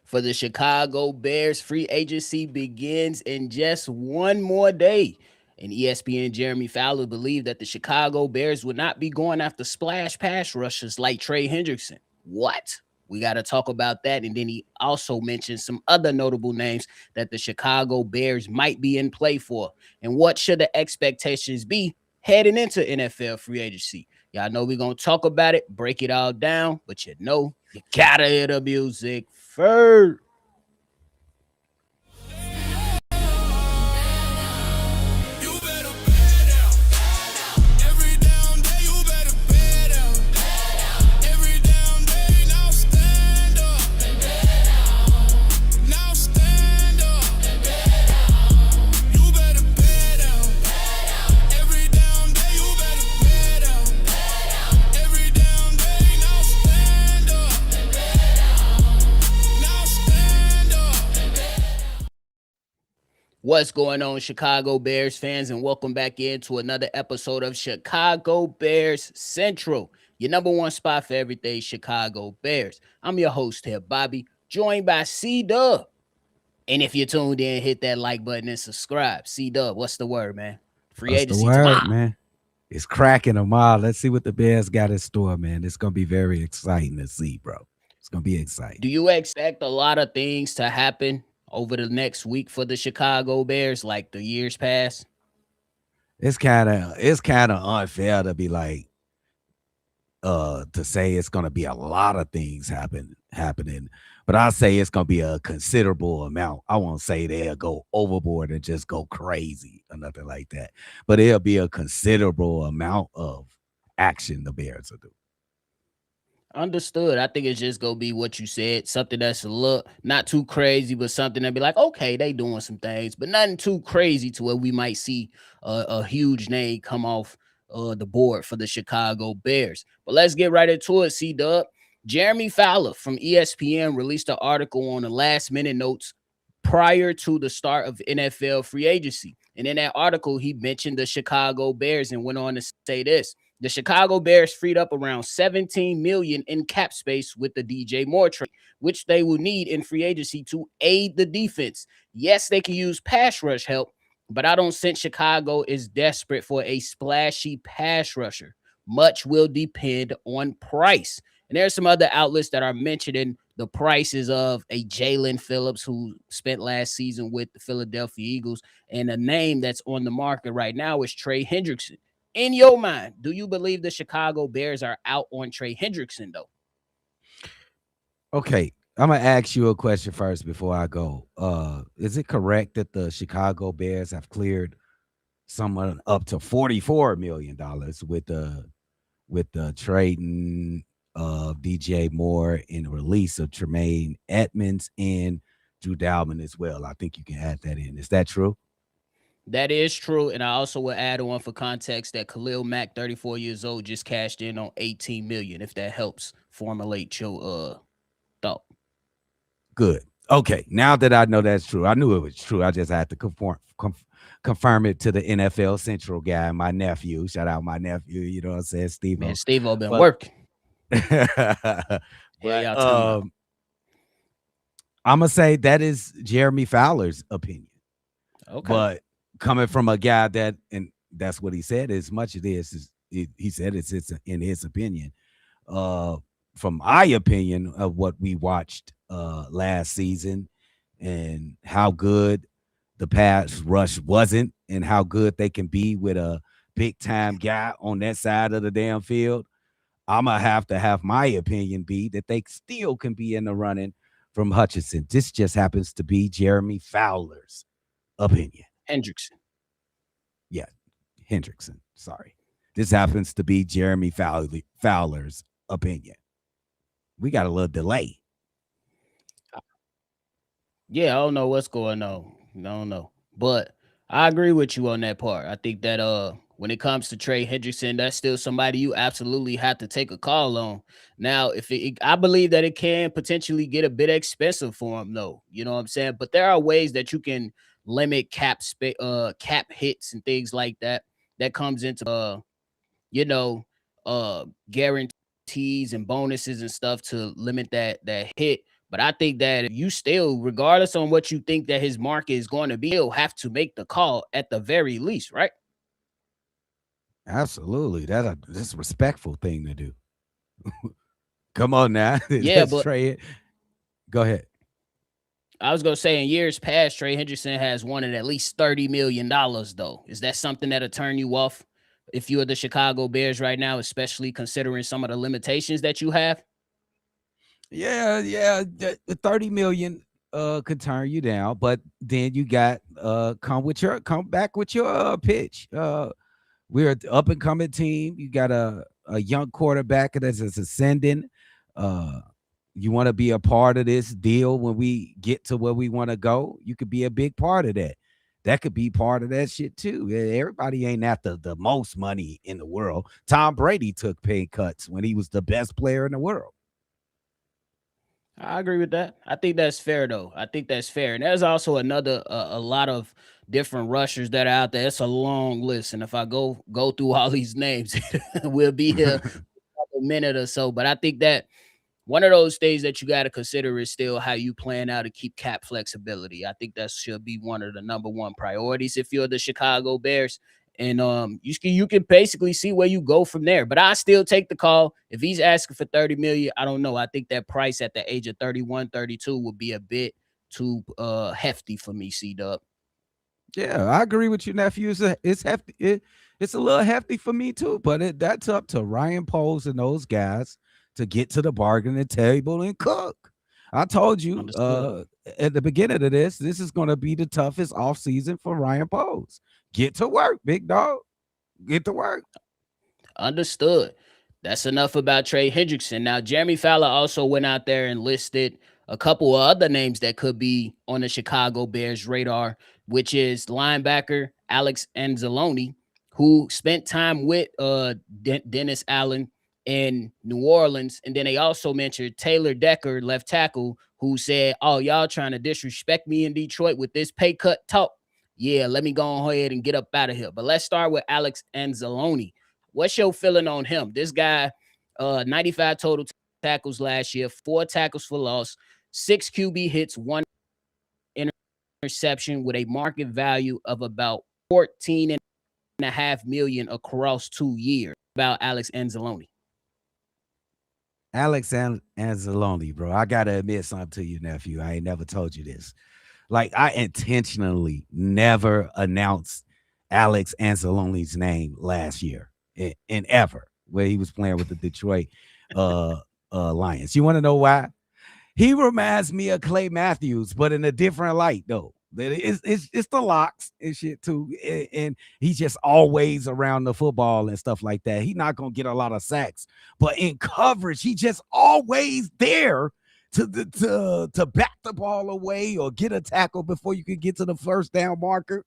for the Chicago Bears. Free agency begins in just one more day. And ESPN Jeremy Fowler believed that the Chicago Bears would not be going after splash pass rushers like Trey Hendrickson. What? We got to talk about that. And then he also mentioned some other notable names that the Chicago Bears might be in play for. And what should the expectations be heading into NFL free agency? Y'all know we're going to talk about it, break it all down, but you know, you got to hear the music first. What's going on, Chicago Bears fans, and welcome back into another episode of Chicago Bears Central, your number one spot for everything Chicago Bears. I'm your host here, Bobby, joined by C-Dub. And if you're tuned in, hit that like button and subscribe. C-Dub, what's the word, man? Free What's the agency word, tomorrow. man? It's cracking a mile. Let's see what the Bears got in store, man. It's gonna be very exciting to see, bro. It's gonna be exciting. Do you expect a lot of things to happen over the next week for the Chicago Bears like the years past? It's kind of unfair to be like to say it's gonna be a lot of things happening, but I say it's gonna be a considerable amount. I won't say they'll go overboard and just go crazy or nothing like that, but it'll be a considerable amount of action the Bears will do. Understood. I think it's just gonna be what you said, something that's a look not too crazy, but something that be like, okay, they doing some things, but nothing too crazy to where we might see a huge name come off the board for the Chicago Bears. But let's get right into it. C Dub, Jeremy Fowler from ESPN released an article on the last minute notes prior to the start of NFL free agency, and in that article, he mentioned the Chicago Bears and went on to say this. The Chicago Bears freed up around 17 million in cap space with the DJ Moore trade, which they will need in free agency to aid the defense. Yes, they can use pass rush help, but I don't think Chicago is desperate for a splashy pass rusher. Much will depend on price. And there's some other outlets that are mentioning the prices of a Jalen Phillips who spent last season with the Philadelphia Eagles, and a name that's on the market right now is Trey Hendrickson. In your mind, do you believe the Chicago Bears are out on Trey Hendrickson, though? Okay, I'm gonna ask you a question first before I go. Is it correct that the Chicago Bears have cleared someone up to $44 million with the trading of DJ Moore and the release of Tremaine Edmonds and Drew Dalman as well? I think you can add that in. Is that true? That is true. And I also will add on for context that Khalil Mack, 34 years old, just cashed in on 18 million, if that helps formulate your thought. Good. Okay. Now that I know that's true, I knew it was true. I just had to confirm it to the NFL Central guy, my nephew. Shout out my nephew. You know what I'm saying, Steve? Man, Steve-O been But working. but Yeah, y'all talking about. I'm gonna say that is Jeremy Fowler's opinion. Okay. But coming from a guy that, and that's what he said, as much as this is, he said it's in his opinion. From my opinion of what we watched last season and how good the pass rush wasn't and how good they can be with a big time guy on that side of the damn field, I'm gonna have to have my opinion be that they still can be in the running from Hutchinson. This just happens to be Jeremy Fowler's opinion. Hendrickson. Yeah, Hendrickson. Sorry. This happens to be Jeremy Fowler's opinion. We got a little delay. Yeah, I don't know what's going on. I don't know. But I agree with you on that part. I think that when it comes to Trey Hendrickson, that's still somebody you absolutely have to take a call on. Now, if I believe that it can potentially get a bit expensive for him, though. You know what I'm saying? But there are ways that you can limit cap hits and things like that. That comes into you know, guarantees and bonuses and stuff to limit that hit. But I think that if you still, regardless on what you think that his market is going to be, you'll have to make the call at the very least, right? Absolutely. That's a respectful thing to do. Come on now. Yeah, Let's but try it. Go ahead. I was gonna say in years past, Trey Hendrickson has wanted at least $30 million. Though, is that something that'll turn you off if you are the Chicago Bears right now, especially considering some of the limitations that you have? Yeah, yeah. The 30 million could turn you down, but then you got come back with your pitch. We're an up and coming team. You got a young quarterback that's ascending. Uh, you want to be a part of this deal when we get to where we want to go. You could be a big part of that. That could be part of that shit too. Everybody ain't after the most money in the world. Tom Brady took pay cuts when he was the best player in the world. I agree with that. I think that's fair, though. I think that's fair. And there's also another a lot of different rushers that are out there. It's a long list, and if I go through all these names, we'll be here a minute or so. But I think that one of those things that you got to consider is still how you plan out to keep cap flexibility. I think that should be one of the number one priorities if you're the Chicago Bears. And you can basically see where you go from there. But I still take the call. If he's asking for 30 million, I don't know. I think that price at the age of 31, 32 would be a bit too hefty for me, C-Dub. Yeah, I agree with you, nephew. It's hefty. It's a little hefty for me too, but that's up to Ryan Poles and those guys to get to the bargaining table and cook. I told you Understood. at the beginning of this is going to be the toughest offseason for Ryan Poles. Get to work, big dog. Get to work. Understood. That's enough about Trey Hendrickson. Now, Jeremy Fowler also went out there and listed a couple of other names that could be on the Chicago Bears radar, which is linebacker Alex Anzalone, who spent time with Dennis Allen in New Orleans. And then they also mentioned Taylor Decker, left tackle, who said, "Oh, y'all trying to disrespect me in Detroit with this pay cut talk? Yeah, let me go ahead and get up out of here." But let's start with Alex Anzalone. What's your feeling on him? This guy, 95 total tackles last year, 4 tackles for loss, 6 QB hits, 1 interception with a market value of about 14.5 million across 2 years. About Alex Anzalone. Alex Anzalone, bro. I gotta admit something to you, nephew. I ain't never told you this. Like, I intentionally never announced Alex Anzalone's name last year in ever, where he was playing with the Detroit Lions. You want to know why? He reminds me of Clay Matthews, but in a different light, though. It's the locks and shit too, and he's just always around the football and stuff like that. He's not gonna get a lot of sacks, but in coverage, he just always there to back the ball away or get a tackle before you can get to the first down marker.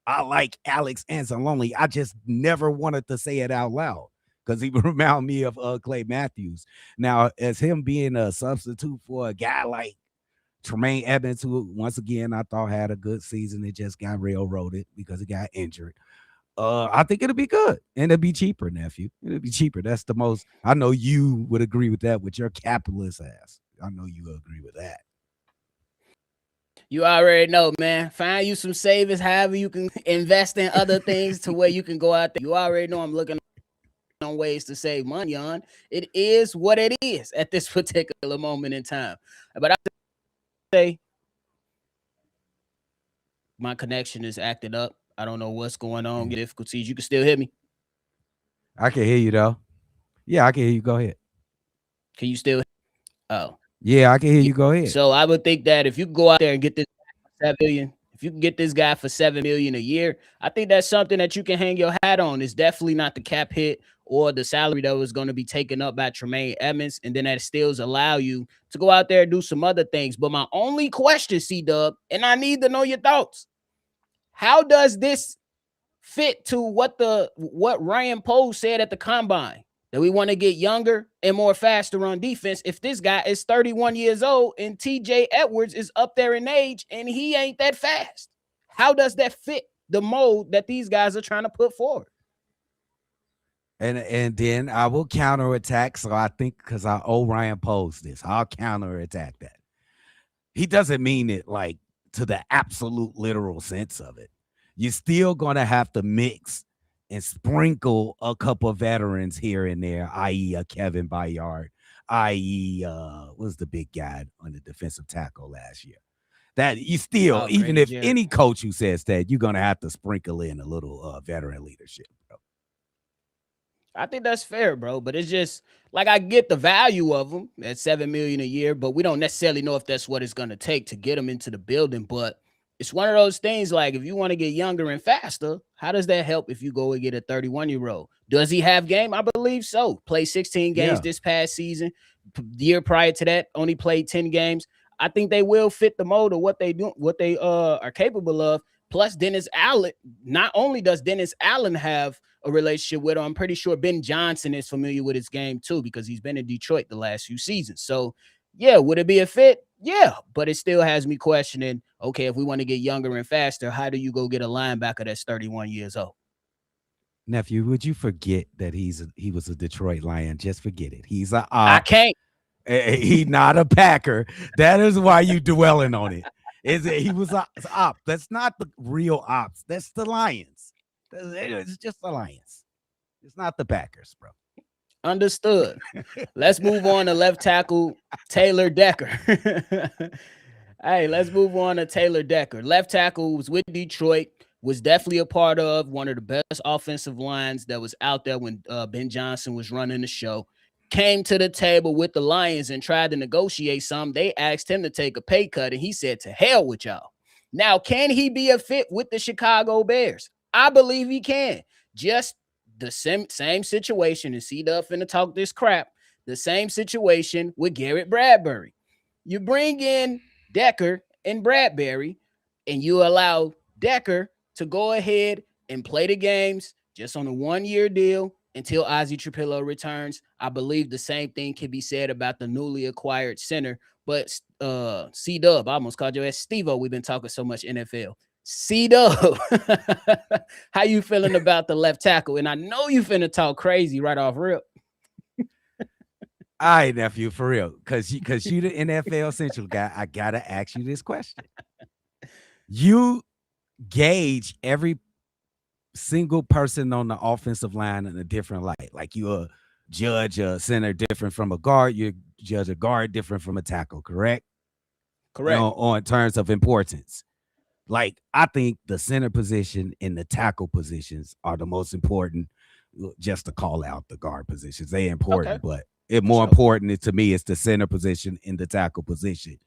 I like Alex Anzalone. I just never wanted to say it out loud because he remind me of Clay Matthews. Now, as him being a substitute for a guy like Tremaine Edmonds, who once again I thought had a good season, it just got railroaded because he got injured. I think it'll be good and it'll be cheaper, nephew. It'll be cheaper. That's the most. I know you would agree with that with your capitalist ass. I know you agree with that. You already know, man. Find you some savings, however you can invest in other things to where you can go out there. You already know I'm looking on ways to save money on. It is what it is at this particular moment in time. But I say my connection is acting up. I don't know what's going on. Difficulties. You can still hear me. I can hear you though. Yeah, I can hear you. Go ahead. Can you still? Oh, Yeah, I can hear yeah. you. Go ahead. So I would think that if you go out there and get this 7 million, if you can get this guy for 7 million a year, I think that's something that you can hang your hat on. It's definitely not the cap hit or the salary that was going to be taken up by Tremaine Edmonds, and then that still allow you to go out there and do some other things. But my only question, C-Dub, and I need to know your thoughts: how does this fit to what Ryan Poles said at the combine? That we want to get younger and more faster on defense. If this guy is 31 years old and TJ Edwards is up there in age and he ain't that fast, how does that fit the mold that these guys are trying to put forward? And then I will counterattack. So I think because I owe Ryan Poles this, I'll counterattack that. he doesn't mean it like to the absolute literal sense of it. You're still gonna have to mix and sprinkle a couple of veterans here and there, i.e., a Kevin Byard, i.e., was the big guy on the defensive tackle last year. That you still, even Grady if Jarrett. any coach who says that, you're gonna have to sprinkle in a little veteran leadership, bro. I think that's fair, bro. But it's just like I get the value of them at $7 million a year, but we don't necessarily know if that's what it's gonna take to get them into the building. But it's one of those things like if you want to get younger and faster, how does that help if you go and get a 31-year-old? Does he have game? I believe so. Played 16 games Yeah. this past season. The year prior to that, only played 10 games. I think they will fit the mold of what they do, what they are capable of. Plus, Dennis Allen. Not only does Dennis Allen have a relationship with him, I'm pretty sure Ben Johnson is familiar with his game too because he's been in Detroit the last few seasons. So, yeah, would it be a fit? Yeah, but it still has me questioning. Okay, if we want to get younger and faster, how do you go get a linebacker that's 31 years old? Nephew, would you forget that he was a Detroit Lion? Just forget it. He's a I op. can't. He's not a Packer. That is why you dwelling on it. Is it? He was a op. That's not the real ops. That's the Lions. It's just the Lions. It's not the Packers, bro. Understood. Let's move on to left tackle Taylor Decker. Hey, let's move on to Taylor Decker. Left tackle was with Detroit, was definitely a part of one of the best offensive lines that was out there when Ben Johnson was running the show. Came to the table with the Lions and tried to negotiate some. They asked him to take a pay cut, and he said, to hell with y'all. Now, can he be a fit with the Chicago Bears? I believe he can. Just the same situation, and C-Duff finna talk this crap, the same situation with Garrett Bradbury. You bring in Decker and Bradbury, and you allow Decker to go ahead and play the games just on a one-year deal until Ozzie Trapillo returns. I believe the same thing can be said about the newly acquired center. But C-Dub, I almost called you as Steve-O. We've been talking so much NFL. C-Dub, how you feeling about the left tackle? And I know you finna talk crazy right off rip. All right, nephew, for real. Because you the NFL Central guy, I got to ask you this question. You gauge every single person on the offensive line in a different light. Like you judge a center different from a guard. You judge a guard different from a tackle, correct? Correct. On terms of importance. Like, I think the center position and the tackle positions are the most important, just to call out the guard positions. They're important, but more important to me is the center position and the tackle position.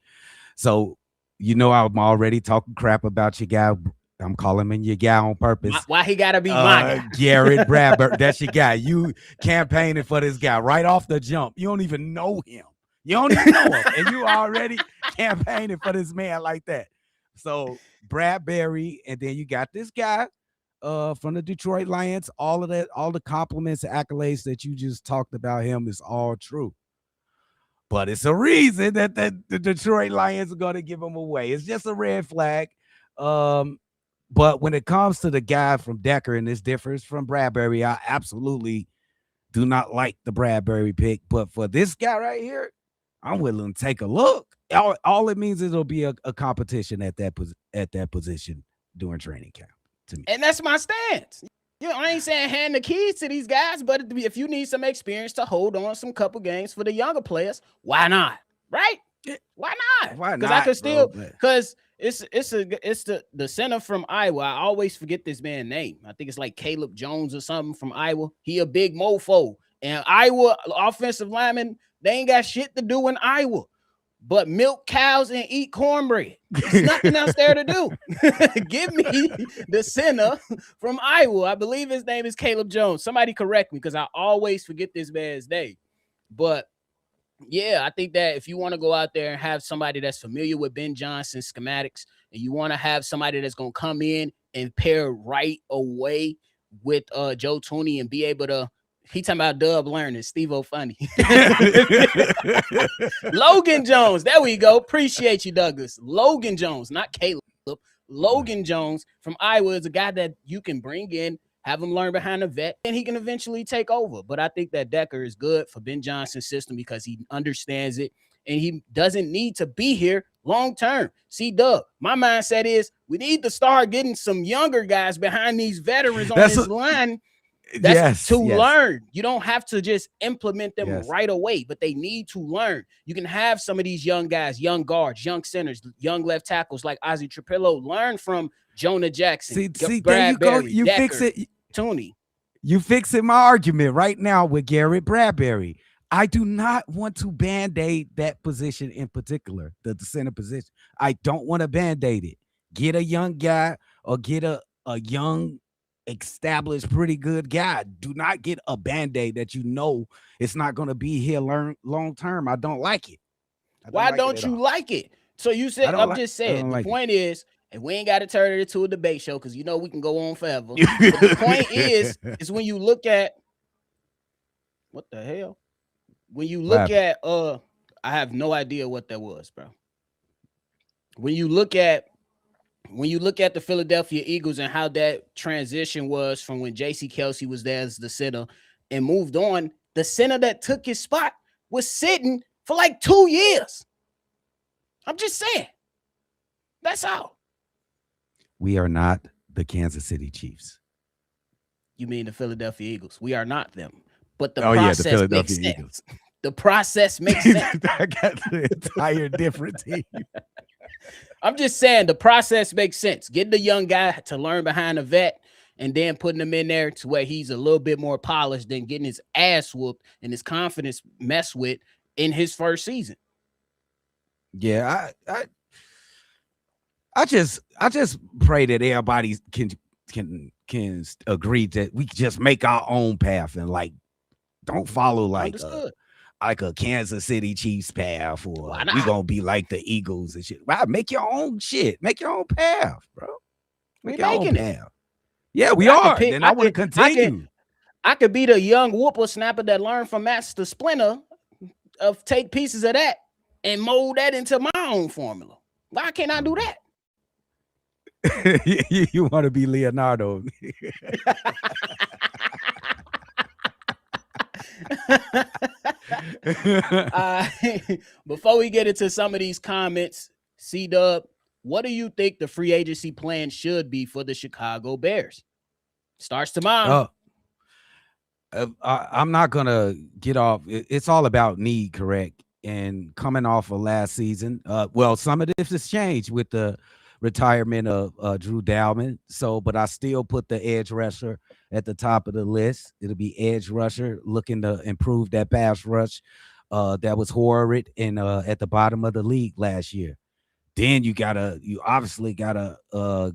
So, I'm already talking crap about your guy. I'm calling him your guy on purpose. Why he got to be my guy? Garrett Bradbury. That's your guy. You campaigning for this guy right off the jump. You don't even know him. You don't even know him. And you already campaigning for this man like that. So Bradbury, and then you got this guy from the Detroit Lions. All of that, all the compliments and accolades that you just talked about him is all true. But it's a reason that the Detroit Lions are going to give him away. It's just a red flag. But when it comes to the guy from Decker, and this differs from Bradbury, I absolutely do not like the Bradbury pick. But for this guy right here, I'm willing to take a look. All it means is it'll be a competition at that position during training camp to me. And that's my stance. I ain't saying hand the keys to these guys, but if you need some experience to hold on some couple games for the younger players, why not? Right? Why not? Why not? Because I could still, because it's the center from Iowa. I always forget this man's name. I think it's like Caleb Jones or something from Iowa. He a big mofo. And Iowa offensive linemen, they ain't got shit to do in Iowa but milk cows and eat cornbread. There's nothing else there to do. Give me the center from Iowa. I believe his name is Caleb Jones. Somebody correct me because I always forget this man's name. But yeah, I think that if you want to go out there and have somebody that's familiar with Ben Johnson's schematics, and you want to have somebody that's going to come in and pair right away with Joe Tooney and be able to, he talking about dub learning, Steve-O funny. Logan Jones, there we go. Appreciate you, Douglas. Logan Jones, not Caleb. Logan Jones from Iowa is a guy that you can bring in, have him learn behind the vet, and he can eventually take over. But I think that Decker is good for Ben Johnson's system because he understands it, and he doesn't need to be here long term. See, Doug, my mindset is we need to start getting some younger guys behind these veterans on this line. That's to learn. You don't have to just implement them right away, but they need to learn. You can have some of these young guys, young guards, young centers, young left tackles like Ozzie Trapillo learn from Jonah Jackson. See, there you go. You Decker, fix it. Tooney. You fixing my argument right now with Garrett Bradbury. I do not want to band-aid that position in particular, the center position. I don't want to band-aid it. Get a young guy or get a young, established, pretty good guy. Do not get a band-aid that you know it's not going to be here long term. I don't like it. Why don't you like it? So you said, I'm just saying, the point is, and we ain't got to turn it into a debate show because you know we can go on forever. But the point is when you look at what the hell? When you look at I have no idea what that was, bro. When you look at the Philadelphia Eagles and how that transition was from when J.C. Kelsey was there as the center and moved on, the center that took his spot was sitting for like 2 years. I'm just saying. That's all. We are not the Kansas City Chiefs. You mean the Philadelphia Eagles? We are not them. But the process makes sense. Eagles. The process makes sense. I got the entire different team. I'm just saying the process makes sense. Getting the young guy to learn behind a vet and then putting him in there to where he's a little bit more polished than getting his ass whooped and his confidence messed with in his first season. Yeah, I just pray that everybody can agree that we just make our own path and like don't follow like a Kansas City Chiefs path or we gonna be like the Eagles and shit. Wow, make your own shit, make your own path, bro. Make your own path. Yeah, we are. Then I want to continue. I could be the young whippersnapper that learned from Master Splinter of take pieces of that and mold that into my own formula. Why can't I do that? You want to be Leonardo. Before we get into some of these comments, C-Dub, what do you think the free agency plan should be for the Chicago Bears? Starts tomorrow. I'm not going to get off. It's all about need, correct? And coming off of last season, well, some of this has changed with the retirement of Drew Dalman. But I still put the edge rusher at the top of the list. It'll be edge rusher looking to improve that pass rush that was horrid and at the bottom of the league last year. Then you obviously gotta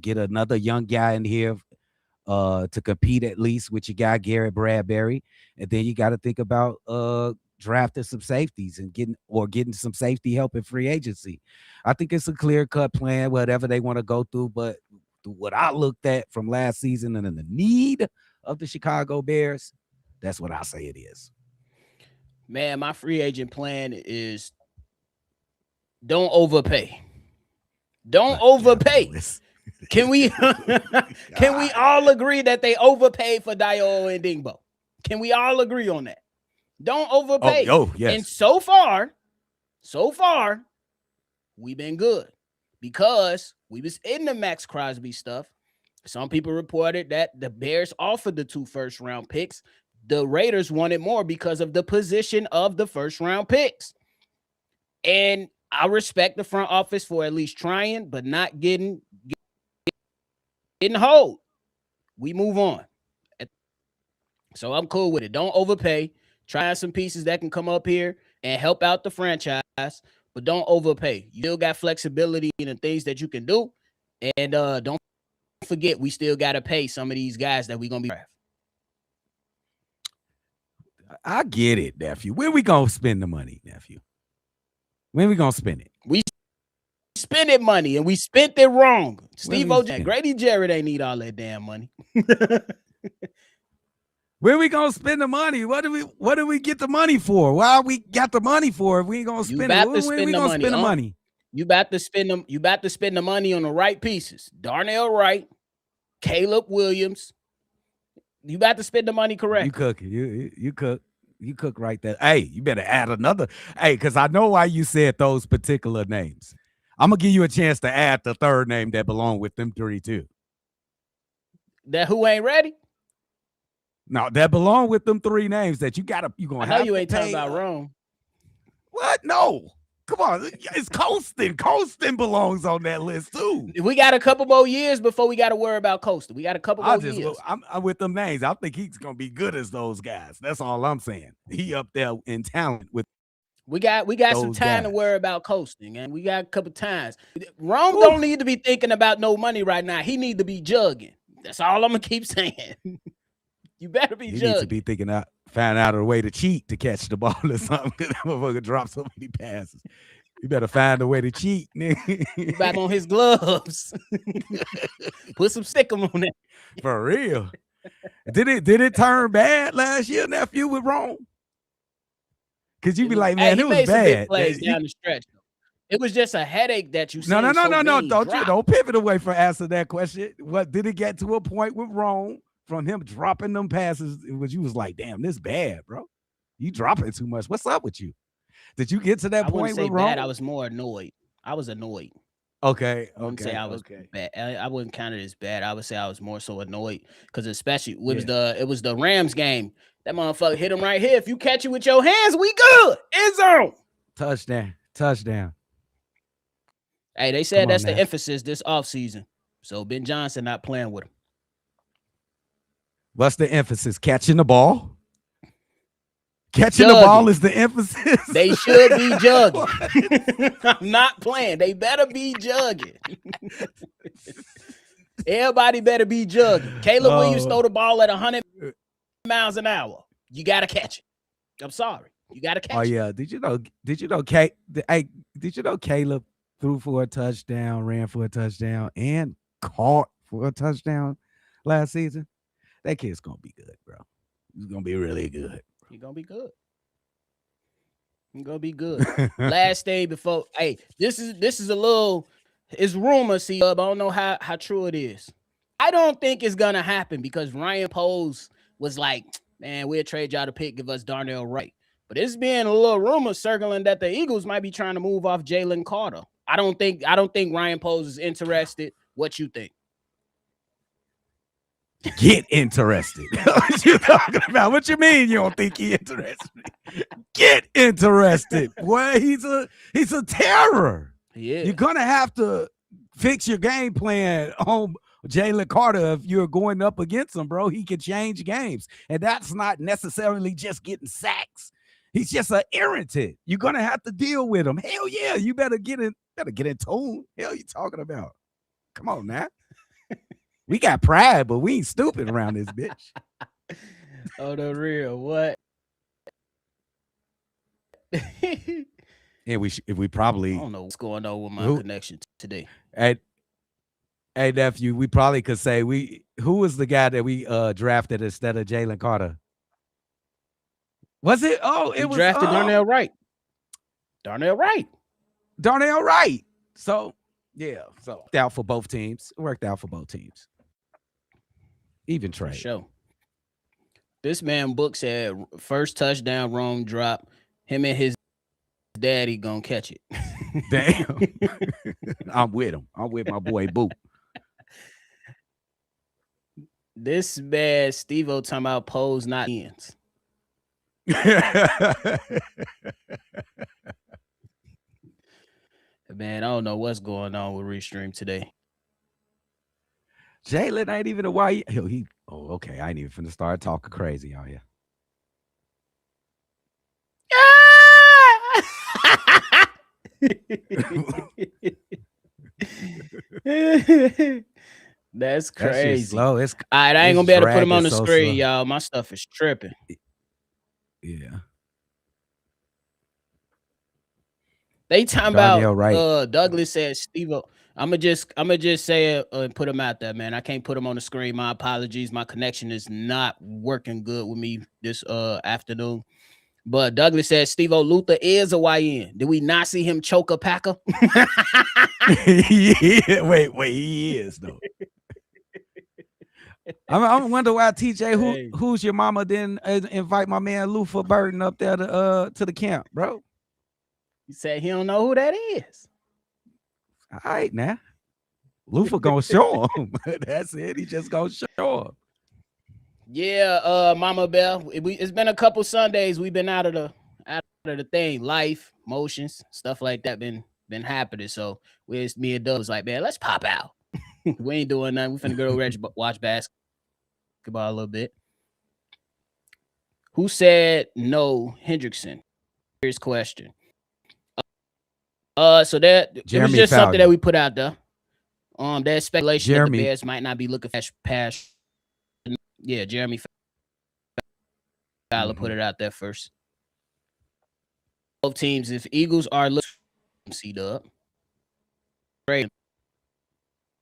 get another young guy in here to compete at least with your guy Garrett Bradbury, and then you got to think about drafting some safeties and getting some safety help in free agency. I think it's a clear-cut plan, whatever they want to go through. But what I looked at from last season and the need of the Chicago Bears, that's what I say it is. Man, my free agent plan is don't overpay. Don't overpay. Can we all agree that they overpaid for Dayo and Dingbo? Can we all agree on that? Don't overpay. Yes. And so far, we've been good because we was in the Max Crosby stuff. Some people reported that the Bears offered the 2 first-round picks. The Raiders wanted more because of the position of the first-round picks. And I respect the front office for at least trying, but not getting hold. We move on. So I'm cool with it. Don't overpay. Try some pieces that can come up here and help out the franchise, but don't overpay. You still got flexibility in the things that you can do. And don't forget, we still got to pay some of these guys that we're going to be drafting. I get it, nephew. Where we going to spend the money, nephew? When we going to spend it? We spend it money, and we spent it wrong. Steve O.J. Grady Jarrett ain't need all that damn money. Where we gonna spend the money? What do we get the money for? Why we got the money for if we ain't gonna spend it? When we gonna spend the money? You about to spend them. You about to spend the money on the right pieces. Darnell Wright, Caleb Williams. You about to spend the money correct. You cook. You cook right there. Hey, you better add another. Hey, because I know why you said those particular names. I'm gonna give you a chance to add the third name that belong with them 3 too. That who ain't ready? No, that belong with them 3 names that you gonna I have. know you to ain't pay, talking about Rome. What? No. Come on, it's coasting. Coasting belongs on that list too. We got a couple more years before we got to worry about coasting. We got a couple more years. I'm with them names. I think he's gonna be good as those guys. That's all I'm saying. He up there in talent with. We got some time to worry about coasting, and we got a couple times. Rome don't need to be thinking about no money right now. He need to be jugging. That's all I'm gonna keep saying. You better be jugging. He needs to be thinking out, find out a way to cheat to catch the ball or something. Because that motherfucker drops so many passes. You better find a way to cheat, nigga. Back on his gloves. Put some stickum on it. For real. Did it turn bad last year, nephew, with Rome? Because you be like, man, it was bad. Big plays down the stretch. It was just a headache that you. No. Don't pivot away from answering that question. What did it get to a point with Rome from him dropping them passes? You was like, damn, this bad, bro. You dropping too much. What's up with you? Did you get to that point with Rome? Bad. I was more annoyed. I was annoyed. Okay. I wouldn't say I was bad. I wouldn't count it as bad. I would say I was more so annoyed because especially it was the Rams game. That motherfucker hit him right here. If you catch it with your hands, we good. End zone. Touchdown. Hey, they said that's the emphasis this offseason. So Ben Johnson not playing with him. What's the emphasis? Catching the ball? Catching the ball is the emphasis. They should be jugging. I'm not playing. They better be jugging. Everybody better be jugging. Caleb Williams throw the ball at 100 miles an hour. You got to catch it. I'm sorry. You got to catch it. Oh, yeah. Did you know Caleb threw for a touchdown, ran for a touchdown, and caught for a touchdown last season? That kid's going to be good, bro. He's going to be really good. He's going to be good. He's going to be good. Last day before, hey, this is a little, it's rumor, see, I don't know how true it is. I don't think it's going to happen because Ryan Poles was like, man, we'll trade y'all to pick, give us Darnell Wright. But it's been a little rumor circling that the Eagles might be trying to move off Jalen Carter. I don't think Ryan Poles is interested. What you think? Get interested. What you talking about? What you mean you don't think he interested? Get interested. Boy, he's a terror. Yeah. You're gonna have to fix your game plan on Jalen Carter if you're going up against him, bro. He can change games. And that's not necessarily just getting sacks. He's just an irritant. You're gonna have to deal with him. Hell yeah, you better get in tune. Hell you talking about? Come on now. We got pride, but we ain't stupid around this bitch. Oh, the real what? Yeah, we probably. I don't know what's going on with my connection today. Hey, nephew, we probably could say who was the guy that we drafted instead of Jalen Carter? Was it? Oh, it was drafted Darnell Wright. Darnell Wright. So yeah, worked out for both teams. Even trade. Sure. This man Book said first touchdown Rome drop. Him and his daddy gonna catch it. Damn. I'm with him. I'm with my boy Boot. This man Steve-O talking about Poles not ends. Man, I don't know what's going on with Restream today. Jalen ain't even a why. Okay. I ain't even finna start talking crazy on you. That's crazy. Slow. All right, I ain't gonna be able to put them on the screen, y'all. My stuff is tripping. Yeah. They talking about Douglas said Steve-O. I'ma just say it and put him out there, man. I can't put him on the screen. My apologies. My connection is not working good with me this afternoon. But Douglas said Steve-O Luther is a YN. Did we not see him choke a Packer? Yeah, wait, he is though. I wonder why TJ, who's your mama, didn't invite my man Luther Burton up there to the camp, bro. He said he don't know who that is. All right, now. Lufa gonna show him. That's it. He just gonna show him. Yeah, Mama Bell. It's been a couple Sundays. We've been out of the thing. Life, motions, stuff like that been happening. So me and Doug was like, man, let's pop out. We ain't doing nothing. We finna go to watch basketball a little bit. Who said no, Hendrickson? Here's question. So that it was just something that we put out there. There's speculation that the Bears might not be looking past. Yeah, Jeremy Fowler put it out there first. Both teams, if Eagles are looking, C-Dub.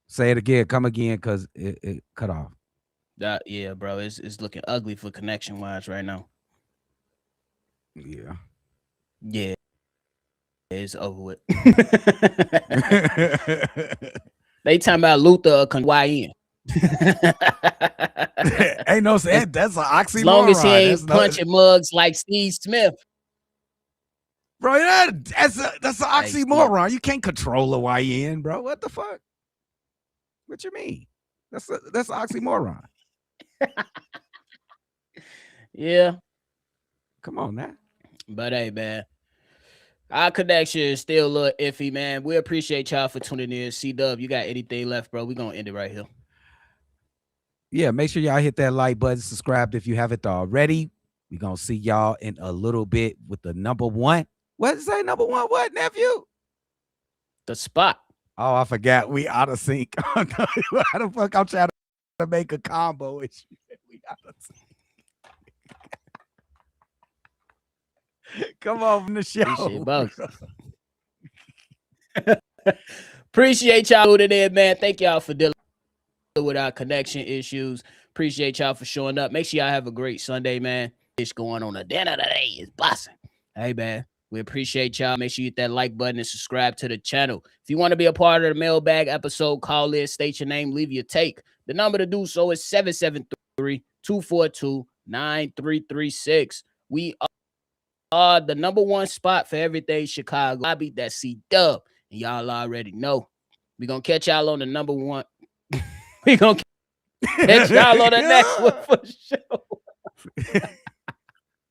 Say it again. Come again, because it cut off. Yeah, bro, it's looking ugly for connection wise right now. Yeah, it's over with. They talking about Luther YN. Ain't no saying that's an oxymoron. As long as he ain't punching mugs like Steve Smith. Bro, that's an oxymoron. You can't control a YN, bro. What the fuck? What you mean? That's an oxymoron. Yeah. Come on now. But hey, man, our connection is still a little iffy, man. We appreciate y'all for tuning in. C-Dub, you got anything left, bro? We're gonna end it right here. Yeah, make sure y'all hit that like button, subscribe if you haven't already. We're gonna see y'all in a little bit with the number one. What is that number one? What, nephew? The spot. Oh, I forgot. We out of sync. How the fuck I'm trying to make a combo with you? We out of sync. Come on from the show. Appreciate y'all tuning in, man. Thank y'all for dealing with our connection issues. Appreciate y'all for showing up. Make sure y'all have a great Sunday, man. It's going on the dinner today. It's bossing. Hey, man. We appreciate y'all. Make sure you hit that like button and subscribe to the channel. If you want to be a part of the mailbag episode, call in, state your name, leave your take. The number to do so is 773-242-9336. We are the number one spot for everything Chicago. I beat that C-Dub, and y'all already know. We're going to catch y'all on the number one. We're going to catch y'all on the next one for sure.